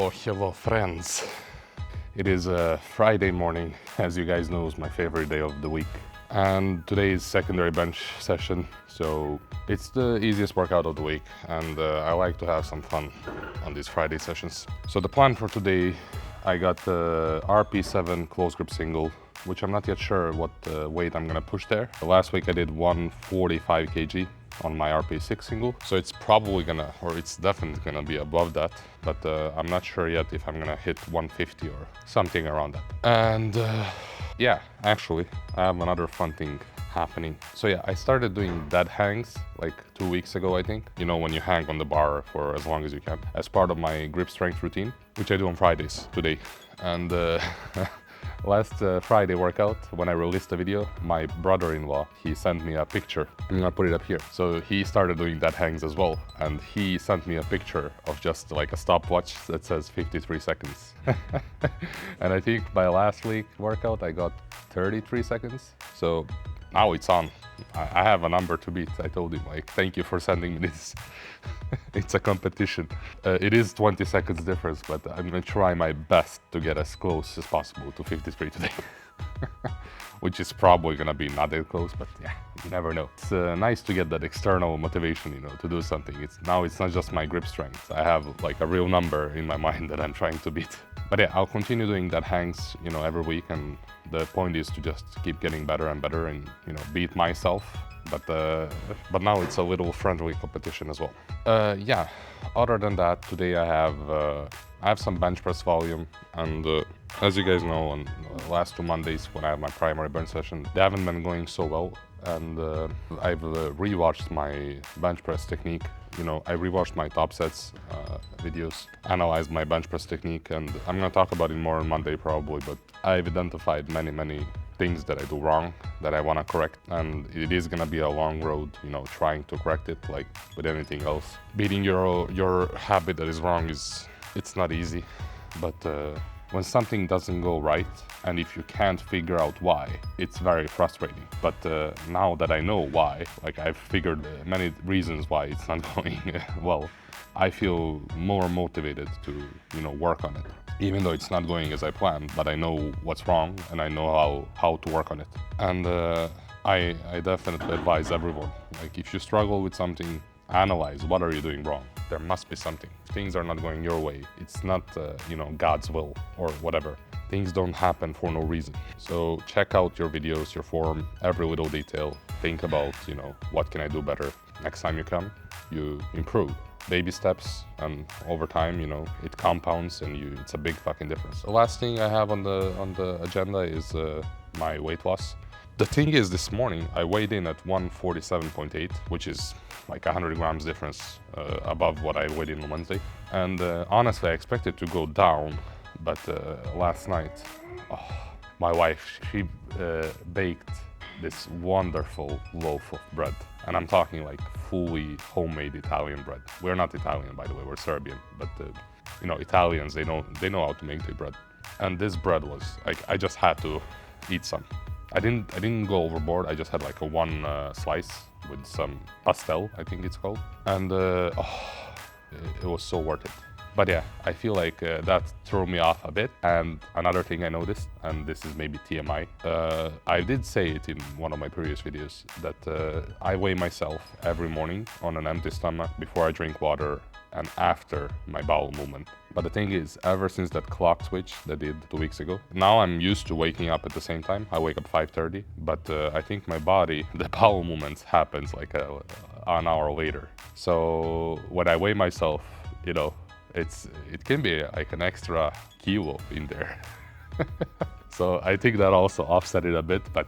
Oh, hello friends. It is a Friday morning, as you guys know, is my favorite day of the week. And today is secondary bench session, so it's the easiest workout of the week, and I like to have some fun on these Friday sessions. So the plan for today, I got the RP7 close grip single, which I'm not yet sure what weight I'm gonna push there. Last week I did 145 kg on my RP6 single, so it's probably gonna, or it's definitely gonna be above that, but I'm not sure yet if I'm gonna hit 150 or something around that. And yeah, actually, I have another fun thing happening. So yeah, I started doing dead hangs like 2 weeks ago, I think. You know, when you hang on the bar for as long as you can, as part of my grip strength routine, which I do on Fridays today. And last Friday workout, when I released the video, my brother-in-law, he sent me a picture. I'm gonna put it up here. So he started doing dead hangs as well, and he sent me a picture of just like a stopwatch that says 53 seconds. And I think by last week workout, I got 33 seconds. So now it's on. I have a number to beat. I told him, like, thank you for sending me this. It's a competition. It is 20 seconds difference, but I'm gonna try my best to get as close as possible to 53 today. Which is probably gonna be not that close, but yeah, you never know. It's nice to get that external motivation, you know, to do something. Now it's not just my grip strength. I have like a real number in my mind that I'm trying to beat. But yeah, I'll continue doing that hangs, you know, every week, and the point is to just keep getting better and better and, you know, beat myself. But now it's a little friendly competition as well. Yeah, other than that, today I have some bench press volume, and as you guys know, on the last 2 Mondays when I have my primary bench session, they haven't been going so well, and I've rewatched my bench press technique. You know, I rewatched my top sets videos, analyzed my bench press technique, and I'm gonna talk about it more on Monday probably, but I've identified many things that I do wrong that I wanna correct, and it is gonna be a long road, you know, trying to correct it like with anything else. Beating your habit that is wrong it's not easy, but when something doesn't go right, and if you can't figure out why, it's very frustrating. But now that I know why, like I've figured many reasons why it's not going well, I feel more motivated to, you know, work on it. Even though it's not going as I planned, but I know what's wrong and I know how to work on it. And I definitely advise everyone, like if you struggle with something, analyze what are you doing wrong. There must be something. Things are not going your way. It's not, you know, God's will or whatever. Things don't happen for no reason. So check out your videos, your form, every little detail. Think about, you know, what can I do better? Next time you come, you improve. Baby steps, and over time, you know, it compounds and it's a big fucking difference. The last thing I have on the agenda is my weight loss. The thing is, this morning I weighed in at 147.8, which is like 100 grams difference above what I weighed in on Wednesday. And honestly, I expected to go down, but last night, my wife, she baked this wonderful loaf of bread. And I'm talking like fully homemade Italian bread. We're not Italian, by the way, we're Serbian, but you know, Italians, they know how to make their bread. And this bread was like, I just had to eat some. I didn't go overboard. I just had like a one slice with some pastel, I think it's called. And it was so worth it. But yeah, I feel like that threw me off a bit. And another thing I noticed, and this is maybe TMI, I did say it in one of my previous videos, that I weigh myself every morning on an empty stomach before I drink water and after my bowel movement. But the thing is, ever since that clock switch that I did 2 weeks ago, now I'm used to waking up at the same time. I wake up 5:30, but I think my body, the bowel movements happens like an hour later. So when I weigh myself, you know, it can be like an extra kilo in there. So I think that also offset it a bit, but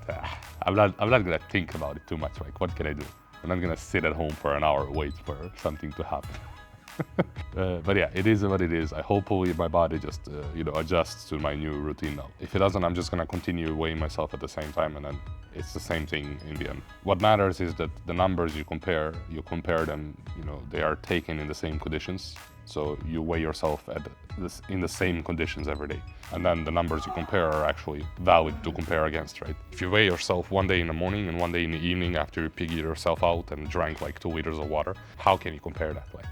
I'm not gonna think about it too much. Like, what can I do? I'm not gonna sit at home for an hour, wait for something to happen. But yeah, it is what it is. Hopefully my body just you know, adjusts to my new routine now. If it doesn't, I'm just gonna continue weighing myself at the same time, and then it's the same thing in the end. What matters is that the numbers you compare them, you know, they are taken in the same conditions. So you weigh yourself in the same conditions every day. And then the numbers you compare are actually valid to compare against, right? If you weigh yourself one day in the morning and one day in the evening after you piggy yourself out and drank like 2 liters of water, how can you compare that? Like,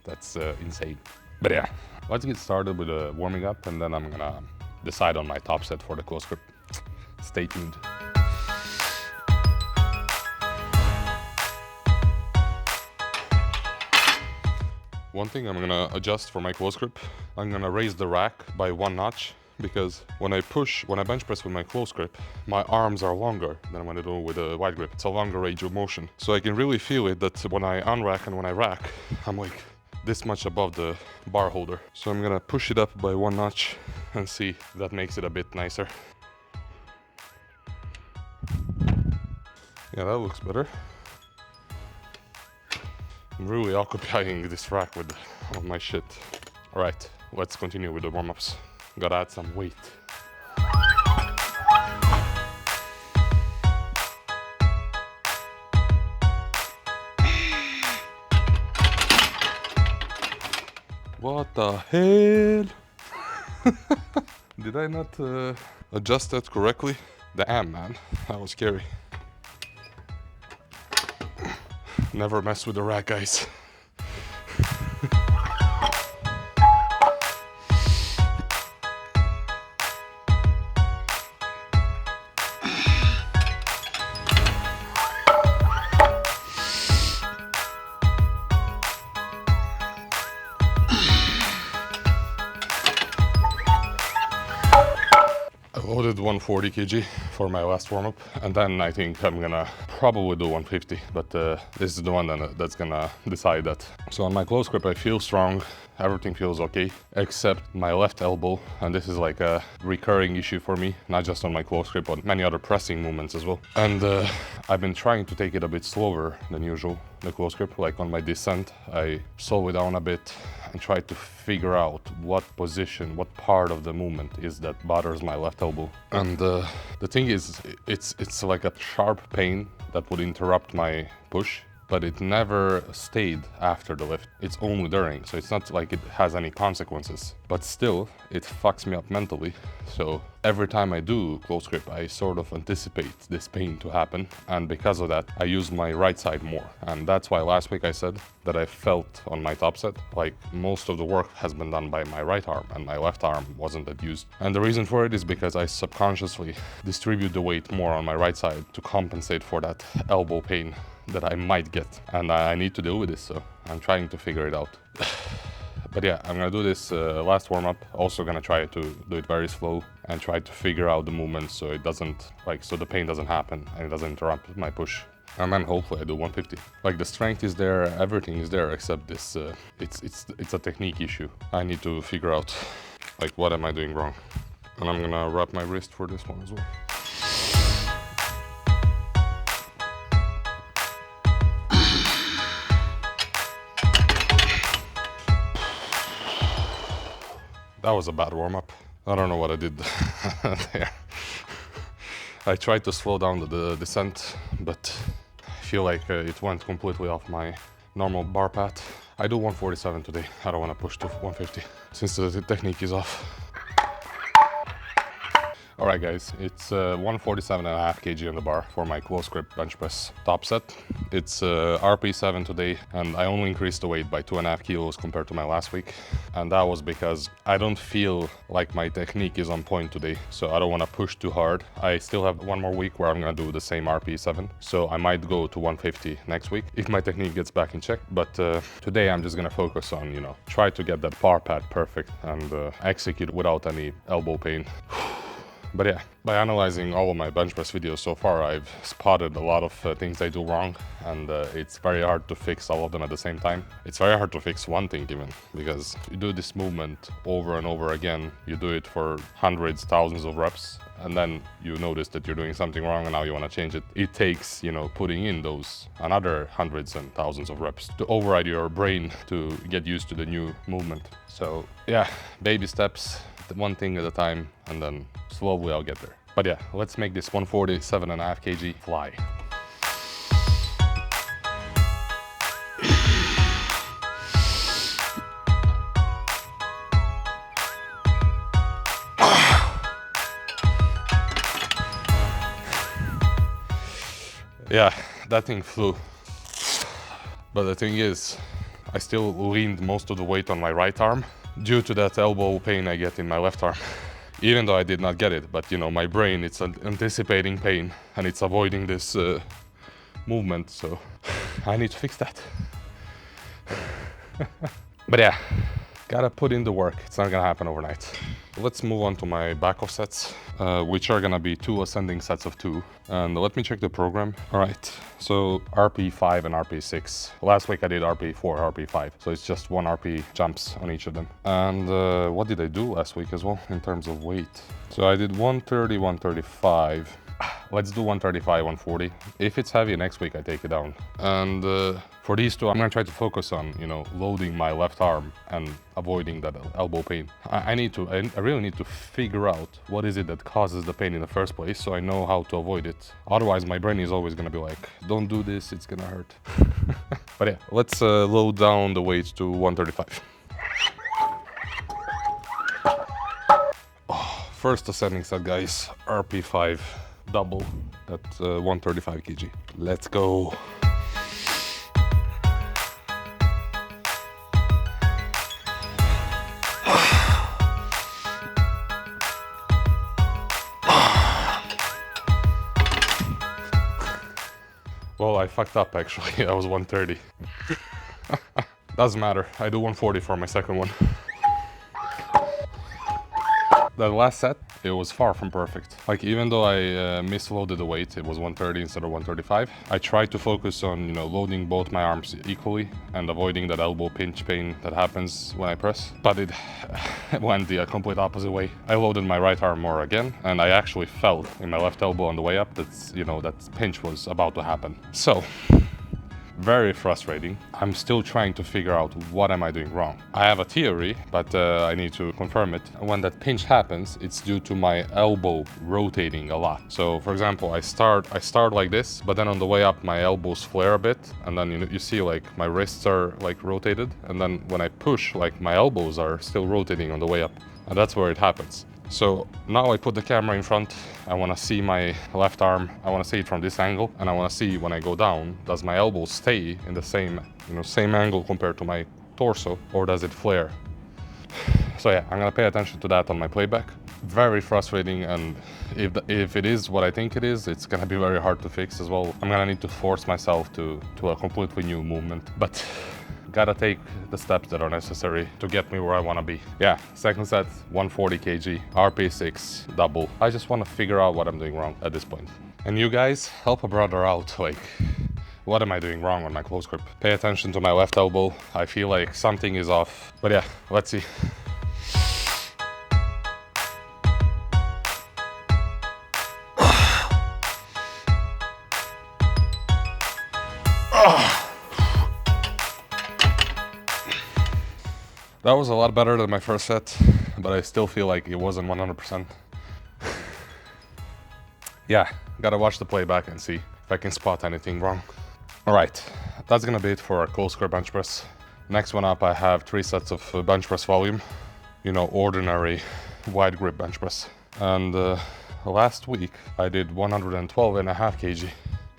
that's insane. But yeah, let's get started with warming up, and then I'm gonna decide on my top set for the close grip. Stay tuned. One thing I'm gonna adjust for my close grip, I'm gonna raise the rack by 1 notch, because when I bench press with my close grip, my arms are longer than when I do with a wide grip. It's a longer range of motion. So I can really feel it that when I unrack and when I rack, I'm like this much above the bar holder. So I'm gonna push it up by 1 notch and see if that makes it a bit nicer. Yeah, that looks better. I'm really occupying this rack with all my shit. Alright, let's continue with the warm-ups. Gotta add some weight. What the hell? Did I not adjust that correctly? Damn, man, that was scary. Never mess with the rack, guys. I loaded 140 kg for my last warm-up, and then I think I'm gonna probably do 150, but this is the one that's gonna decide that. So on my close grip I feel strong, everything feels okay, except my left elbow, and this is like a recurring issue for me, not just on my close grip, but many other pressing movements as well. And I've been trying to take it a bit slower than usual, the close grip. Like on my descent, I slow it down a bit and try to figure out what position, what part of the movement is that bothers my left elbow. And the thing is, it's like a sharp pain that would interrupt my push, but it never stayed after the lift. It's only during, so it's not like it has any consequences. But still, it fucks me up mentally. So every time I do close grip, I sort of anticipate this pain to happen. And because of that, I use my right side more. And that's why last week I said that I felt on my top set, like most of the work has been done by my right arm and my left arm wasn't that used. And the reason for it is because I subconsciously distribute the weight more on my right side to compensate for that elbow pain that I might get. And I need to deal with this, so I'm trying to figure it out. But yeah, I'm gonna do this last warm-up. Also gonna try to do it very slow and try to figure out the movement so it doesn't, like, so the pain doesn't happen and it doesn't interrupt my push. And then hopefully I do 150. Like, the strength is there, everything is there, except this, it's a technique issue. I need to figure out, like, what am I doing wrong? And I'm gonna wrap my wrist for this one as well. That was a bad warm-up. I don't know what I did there. I tried to slow down the descent, but I feel like it went completely off my normal bar path. I do 147 today. I don't want to push to 150 since the technique is off. Alright guys, it's 147.5 kg on the bar for my close grip bench press top set. It's RP7 today, and I only increased the weight by 2.5 kilos compared to my last week. And that was because I don't feel like my technique is on point today, so I don't want to push too hard. I still have one more week where I'm gonna do the same RP7, so I might go to 150 next week if my technique gets back in check. But today I'm just gonna focus on, try to get that bar pad perfect and execute without any elbow pain. But yeah, by analyzing all of my bench press videos so far, I've spotted a lot of things I do wrong, and it's very hard to fix all of them at the same time. It's very hard to fix one thing even, because you do this movement over and over again, you do it for hundreds, thousands of reps, and then you notice that you're doing something wrong and now you want to change it. It takes, putting in those another hundreds and thousands of reps to override your brain to get used to the new movement. So yeah, baby steps, one thing at a time, and then slowly I'll get there. But yeah, let's make this 147.5 kg fly. Yeah, that thing flew. But the thing is, I still leaned most of the weight on my right arm due to that elbow pain I get in my left arm. Even though I did not get it, but you know, my brain, it's anticipating pain and it's avoiding this movement, so I need to fix that. But yeah, gotta put in the work. It's not gonna happen overnight. Let's move on to my back off sets, which are gonna be 2 ascending sets of 2. And let me check the program. All right, so RP5 and RP6. Last week I did RP4, RP5, so it's just 1 RP jumps on each of them. And what did I do last week as well in terms of weight? So I did 130, 135. Let's do 135, 140. If it's heavy, next week I take it down. And for these 2, I'm gonna try to focus on, you know, loading my left arm and avoiding that elbow pain. I really need to figure out what is it that causes the pain in the first place, so I know how to avoid it. Otherwise, my brain is always gonna be like, don't do this, it's gonna hurt. But yeah, let's load down the weight to 135. Oh, first ascending set, guys, RP5 double at 135 kg. Let's go. Well, I fucked up actually. I was 130. Doesn't matter. I do 140 for my second one. The last set, it was far from perfect. Like, even though I misloaded the weight, it was 130 instead of 135. I tried to focus on, you know, loading both my arms equally and avoiding that elbow pinch pain that happens when I press. But it went the complete opposite way. I loaded my right arm more again, and I actually felt in my left elbow on the way up that, you know, that pinch was about to happen. So, very frustrating. I'm still trying to figure out what am I doing wrong. I have a theory, but I need to confirm it. When that pinch happens, it's due to my elbow rotating a lot. So for example, I start like this, but then on the way up my elbows flare a bit, and then you see like my wrists are like rotated, and then when I push, like my elbows are still rotating on the way up, and that's where it happens. So now I put the camera in front, I want to see my left arm, I want to see it from this angle, and I want to see when I go down, does my elbow stay in the same, you know, same angle compared to my torso, or does it flare? So yeah, I'm gonna pay attention to that on my playback. Very frustrating, and if it is what I think it is, it's gonna be very hard to fix as well. I'm gonna need to force myself to a completely new movement, but gotta take the steps that are necessary to get me where I want to be. Yeah, second set, 140 kg, RP6 double. I just want to figure out what I'm doing wrong at this point. And you guys, help a brother out. Like, what am I doing wrong on my close grip? Pay attention to my left elbow. I feel like something is off. But yeah, let's see. That was a lot better than my first set, but I still feel like it wasn't 100%. Yeah, gotta watch the playback and see if I can spot anything wrong. All right, that's gonna be it for our close grip bench press. Next one up, I have 3 sets of bench press volume. You know, ordinary wide grip bench press. And last week, I did 112.5 kg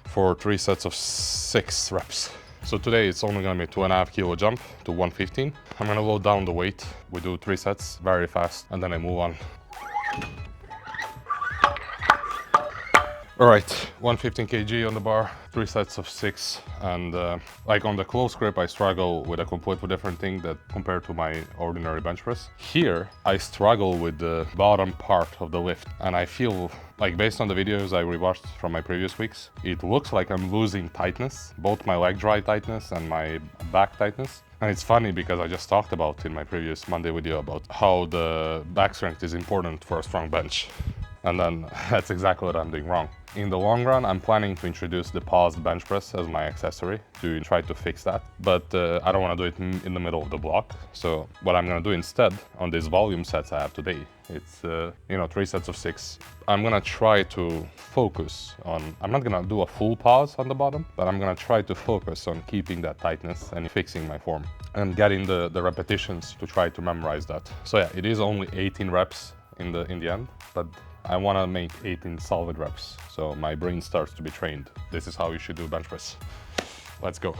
for 3 sets of 6 reps. So today it's only gonna be 2.5 kilo jump to 115. I'm gonna load down the weight. We do 3 sets very fast, and then I move on. All right, 115 kg on the bar, 3 sets of 6, and like on the close grip, I struggle with a completely different thing that compared to my ordinary bench press. Here, I struggle with the bottom part of the lift, and I feel like, based on the videos I rewatched from my previous weeks, it looks like I'm losing tightness, both my leg dry tightness and my back tightness. And it's funny because I just talked about in my previous Monday video about how the back strength is important for a strong bench. And then that's exactly what I'm doing wrong. In the long run, I'm planning to introduce the paused bench press as my accessory to try to fix that. But I don't want to do it in the middle of the block. So what I'm going to do instead on these volume sets I have today, it's, you know, 3 sets of 6. I'm going to try to focus on, I'm not going to do a full pause on the bottom, but I'm going to try to focus on keeping that tightness and fixing my form and getting the repetitions to try to memorize that. So yeah, it is only 18 reps in the end, but I want to make 18 solid reps, so my brain starts to be trained. This is how you should do bench press. Let's go.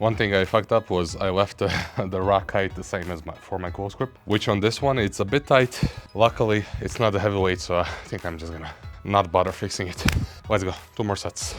One thing I fucked up was I left the rack height the same as for my close grip, which on this one, it's a bit tight. Luckily, it's not a heavyweight, so I think I'm just gonna not bother fixing it. Let's go, 2 more sets.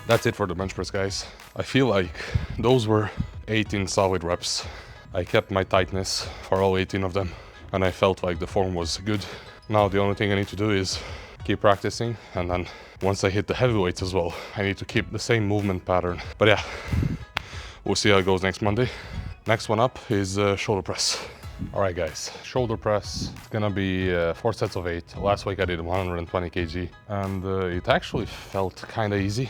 That's it for the bench press, guys. I feel like those were 18 solid reps. I kept my tightness for all 18 of them, and I felt like the form was good. Now the only thing I need to do is keep practicing, and then once I hit the heavyweights as well, I need to keep the same movement pattern. But yeah, we'll see how it goes next Monday. Next one up is shoulder press. All right, guys, shoulder press. It's gonna be 4 sets of 8. Last week I did 120 kg, and it actually felt kind of easy.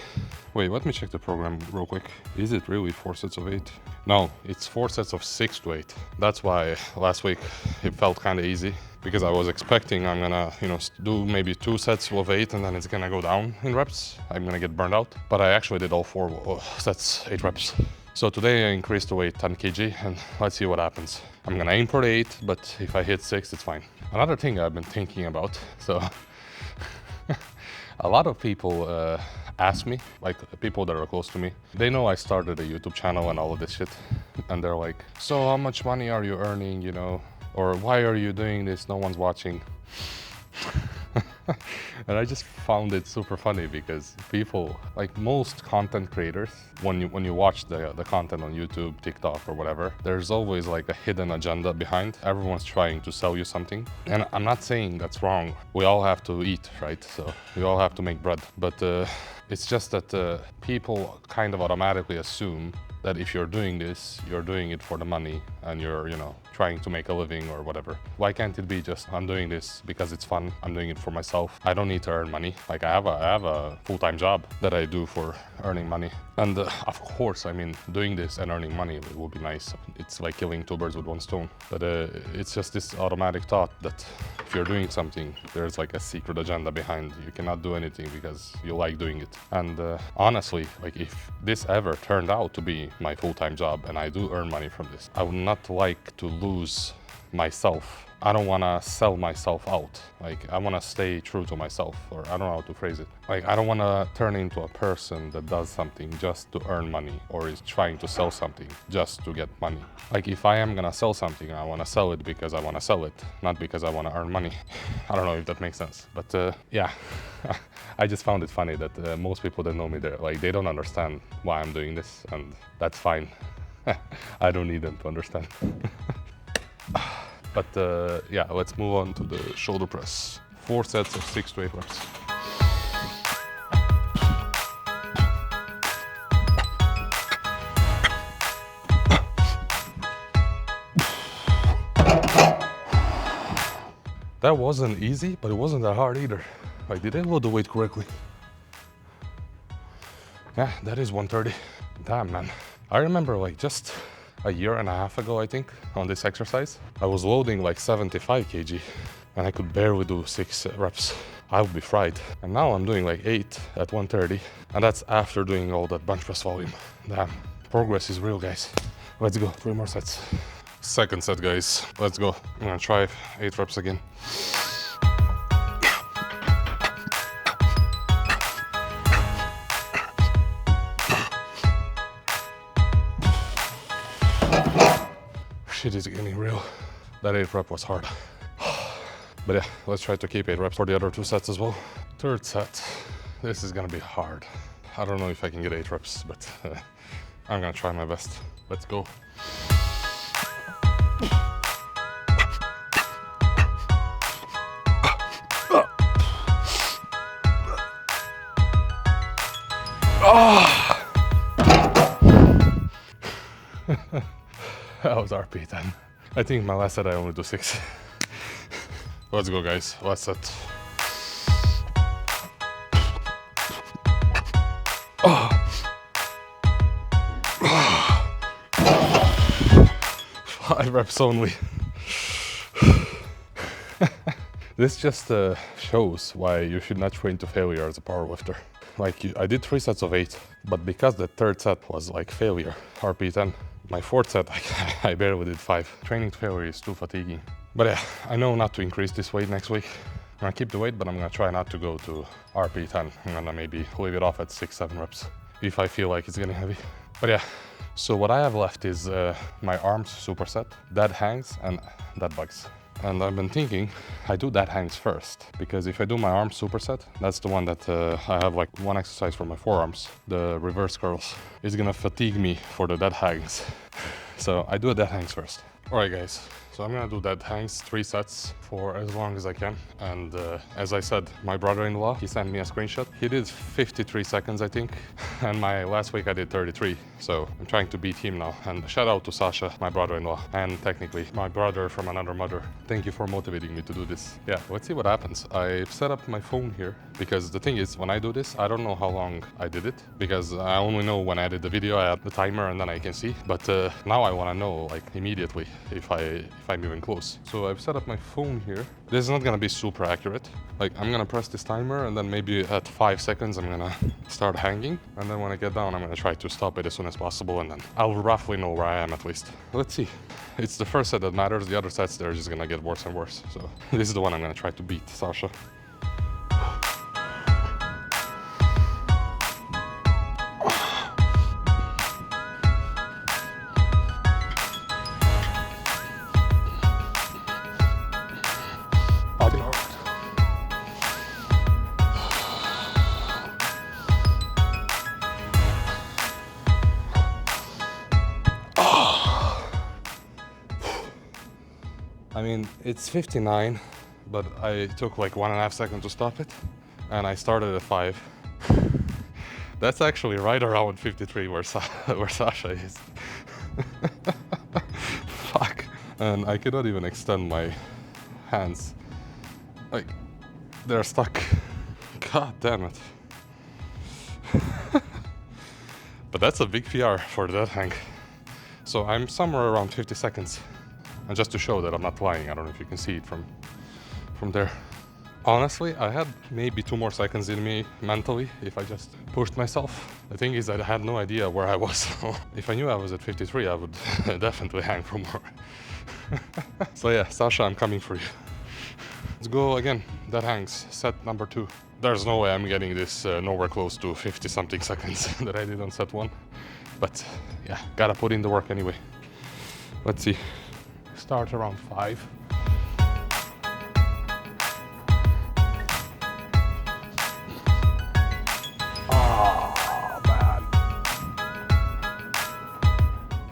Wait, let me check the program real quick. Is it really 4 sets of 8? No, it's 4 sets of 6 to 8. That's why last week it felt kind of easy, because I was expecting I'm gonna, do maybe 2 sets of 8 and then it's gonna go down in reps. I'm gonna get burned out, but I actually did all 4 sets, 8 reps. So today I increased the weight 10 kg, and let's see what happens. I'm gonna aim for 8, but if I hit 6, it's fine. Another thing I've been thinking about, so a lot of people ask me, like people that are close to me, they know I started a YouTube channel and all of this shit, and they're like, so how much money are you earning, or why are you doing this, no one's watching. And I just found it super funny, because people, like most content creators, when you watch the content on YouTube, TikTok or whatever, there's always like a hidden agenda behind. Everyone's trying to sell you something, and I'm not saying that's wrong. We all have to eat, right? So we all have to make bread, but it's just that people kind of automatically assume that if you're doing this, you're doing it for the money, and you're, trying to make a living or whatever. Why can't it be just, I'm doing this because it's fun, I'm doing it for myself. I don't need to earn money. Like I have a full-time job that I do for earning money. And of course, doing this and earning money will be nice. It's like killing 2 birds with 1 stone. But it's just this automatic thought that if you're doing something, there's like a secret agenda behind. You cannot do anything because you like doing it. And honestly, like if this ever turned out to be my full-time job and I do earn money from this, I would not like to lose myself. I don't want to sell myself out. Like I want to stay true to myself, or I don't know how to phrase it. Like I don't want to turn into a person that does something just to earn money, or is trying to sell something just to get money. Like if I am gonna sell something, I want to sell it because I want to sell it, not because I want to earn money. I don't know if that makes sense, but yeah. I just found it funny that most people that know me, they don't understand why I'm doing this, and that's fine. I don't need them to understand. But yeah, let's move on to the shoulder press. 4 sets of 6 to 8 reps. That wasn't easy, but it wasn't that hard either. Like, did I load the weight correctly? Yeah, that is 130. Damn, man. I remember like just a year and a half ago, I think, on this exercise, I was loading like 75 kg and I could barely do 6 reps. I would be fried. And now I'm doing like 8 at 130, and that's after doing all that bench press volume. Damn, progress is real, guys. Let's go, 3 more sets. Second set, guys. Let's go. I'm gonna try 8 reps again. Shit is getting real. That 8 rep was hard. But yeah, let's try to keep 8 reps for the other 2 sets as well. Third set. This is gonna be hard. I don't know if I can get 8 reps, but I'm gonna try my best. Let's go. push-downs RP10. I think my last set I only do 6. Let's go, guys. Last set. Oh. 5 reps only. This just shows why you should not train to failure as a powerlifter. Like, I did 3 sets of 8, but because the third set was like failure, RP10, my fourth set, I barely did 5. Training to failure is too fatiguing. But yeah, I know not to increase this weight next week. I'm gonna keep the weight, but I'm gonna try not to go to RP10. I'm gonna maybe leave it off at 6-7 reps if I feel like it's getting heavy. But yeah, so what I have left is my arms superset, dead hangs, and dead bugs. And I've been thinking I do dead hangs first, because if I do my arms superset, that's the one that I have like one exercise for my forearms, the reverse curls. It's gonna fatigue me for the dead hangs. So I do a dead hangs first. Alright guys, so I'm gonna do dead hangs 3 sets for as long as I can. And as I said, my brother-in-law, he sent me a screenshot. He did 53 seconds, I think. And my last week I did 33. So I'm trying to beat him now. And shout out to Sasha, my brother-in-law, and technically my brother from another mother. Thank you for motivating me to do this. Yeah, let's see what happens. I've set up my phone here because the thing is, when I do this, I don't know how long I did it, because I only know when I did the video, I had the timer and then I can see. But now I want to know like immediately if I'm even close. So I've set up my phone here. This is not gonna be super accurate. Like, I'm gonna press this timer and then maybe at 5 seconds I'm gonna start hanging, and then when I get down I'm gonna try to stop it as soon as possible, and then I'll roughly know where I am at least. Let's see. It's the first set that matters. The other sets, they're just gonna get worse and worse. So this is the one I'm gonna try to beat Sasha. I mean, it's 59, but I took like 1.5 seconds to stop it, and I started at 5. That's actually right around 53 where Sasha is. Fuck. And I cannot even extend my hands. Like, they're stuck. God damn it. But that's a big PR for that hang. So I'm somewhere around 50 seconds. And just to show that I'm not lying, I don't know if you can see it from there. Honestly, I had maybe 2 more seconds in me mentally if I just pushed myself. The thing is that I had no idea where I was. So if I knew I was at 53, I would definitely hang for more. So yeah, Sasha, I'm coming for you. Let's go again. That hangs, set number 2. There's no way I'm getting this nowhere close to 50 something seconds that I did on set 1. But yeah, gotta put in the work anyway. Let's see. Start around 5. Oh, man.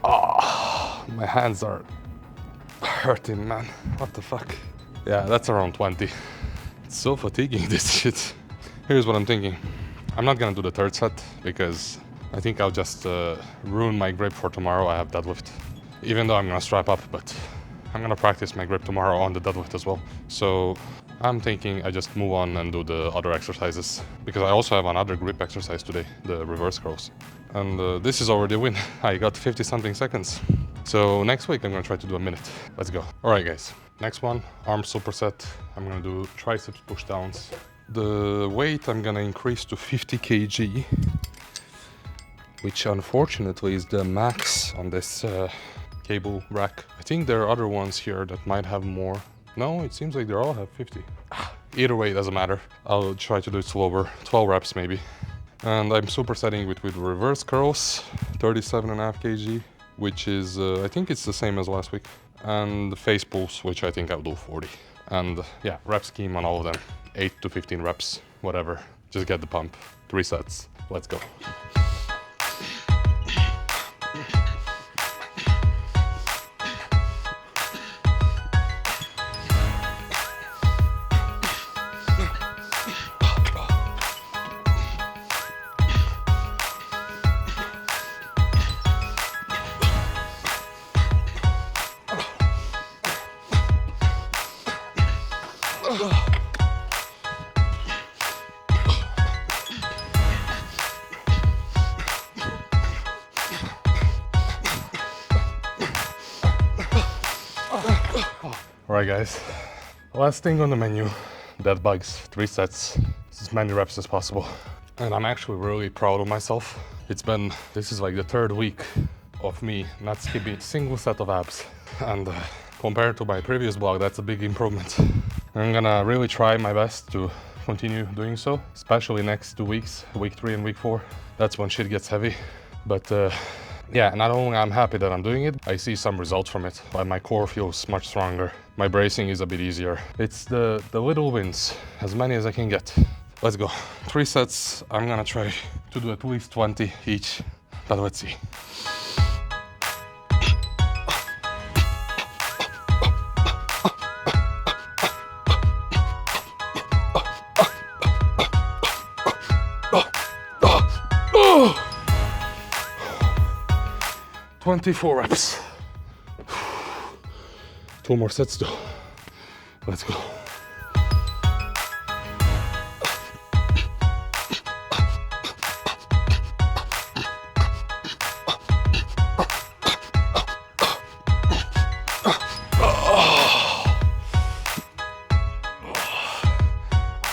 Oh, my hands are hurting, man. What the fuck? Yeah, that's around 20. It's so fatiguing, this shit. Here's what I'm thinking. I'm not gonna do the third set because I think I'll just ruin my grip for tomorrow. I have deadlift. Even though I'm gonna strap up, but I'm gonna practice my grip tomorrow on the deadlift as well. So I'm thinking I just move on and do the other exercises, because I also have another grip exercise today, the reverse curls. And this is already a win. I got 50 something seconds. So next week I'm gonna try to do a minute. Let's go. All right guys, next one, arm superset. I'm gonna do triceps pushdowns. The weight I'm gonna increase to 50 kg, which unfortunately is the max on this cable rack. I think there are other ones here that might have more. No, it seems like they all have 50. Either way, it doesn't matter. I'll try to do it slower, 12 reps maybe. And I'm supersetting with reverse curls, 37.5 kg, which is, I think it's the same as last week. And face pulls, which I think I'll do 40. And yeah, rep scheme on all of them, 8 to 15 reps, whatever. Just get the pump, 3 sets, let's go. Alright guys, last thing on the menu, dead bugs, 3 sets, as many reps as possible. And I'm actually really proud of myself. This is like the 3rd week of me not skipping a single set of abs. And compared to my previous blog, that's a big improvement. I'm gonna really try my best to continue doing so, especially next 2 weeks, week 3 and week 4. That's when shit gets heavy. But yeah, not only I'm happy that I'm doing it, I see some results from it. Like my core feels much stronger. My bracing is a bit easier. It's the little wins, as many as I can get. Let's go. 3 sets. I'm gonna try to do at least 20 each, but let's see. Oh. 24 reps. 2 more sets though. Let's go.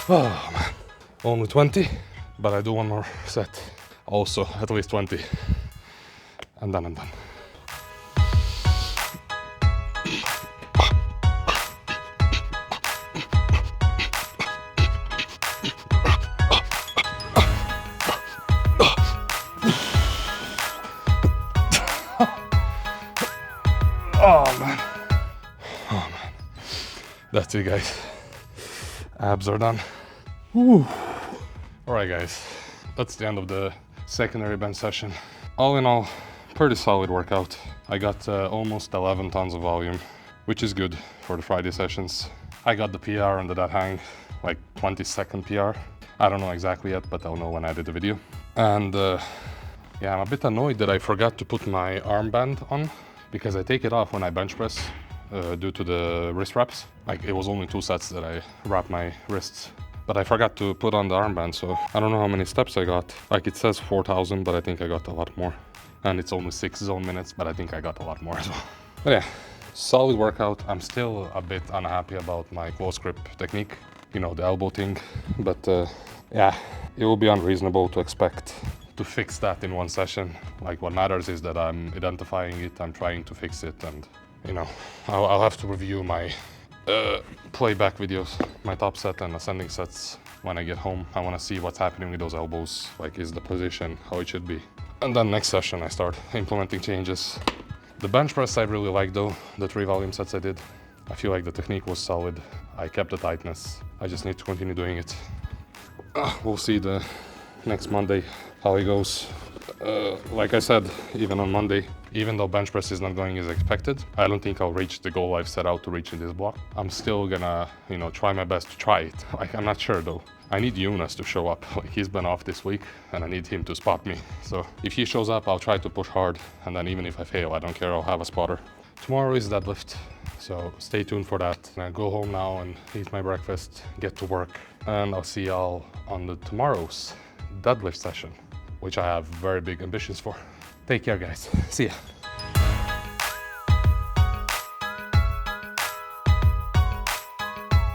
Oh man, only 20, but I do 1 more set. Also, at least 20. And then I'm done. Oh man. Oh man. That's it guys. Abs are done. Woo. Alright guys, that's the end of the secondary bench session. All in all, pretty solid workout. I got almost 11 tons of volume, which is good for the Friday sessions. I got the PR under that hang, like 20-second PR. I don't know exactly yet, but I'll know when I did the video. And yeah, I'm a bit annoyed that I forgot to put my armband on, because I take it off when I bench press due to the wrist wraps. Like it was only 2 sets that I wrapped my wrists, but I forgot to put on the armband, so I don't know how many steps I got. Like it says 4,000, but I think I got a lot more. And it's only 6 zone minutes, but I think I got a lot more as well. But yeah, solid workout. I'm still a bit unhappy about my close grip technique, you know, the elbow thing. But yeah, it will be unreasonable to expect to fix that in 1 session. Like what matters is that I'm identifying it, I'm trying to fix it, and you know, I'll have to review my playback videos, my top set and ascending sets when I get home. I want to see what's happening with those elbows, like is the position how it should be. And then next session I start implementing changes. The bench press I really like though, the 3 volume sets I did. I feel like the technique was solid. I kept the tightness. I just need to continue doing it. We'll see the next Monday how it goes. Like I said, even on Monday, even though bench press is not going as expected, I don't think I'll reach the goal I've set out to reach in this block. I'm still gonna, you know, try my best to try it. Like, I'm not sure though. I need Jonas to show up. Like, he's been off this week and I need him to spot me. So if he shows up, I'll try to push hard, and then even if I fail, I don't care, I'll have a spotter. Tomorrow is deadlift, so stay tuned for that. And I go home now and eat my breakfast, get to work, and I'll see y'all on the tomorrow's deadlift session, which I have very big ambitions for. Take care guys, see ya.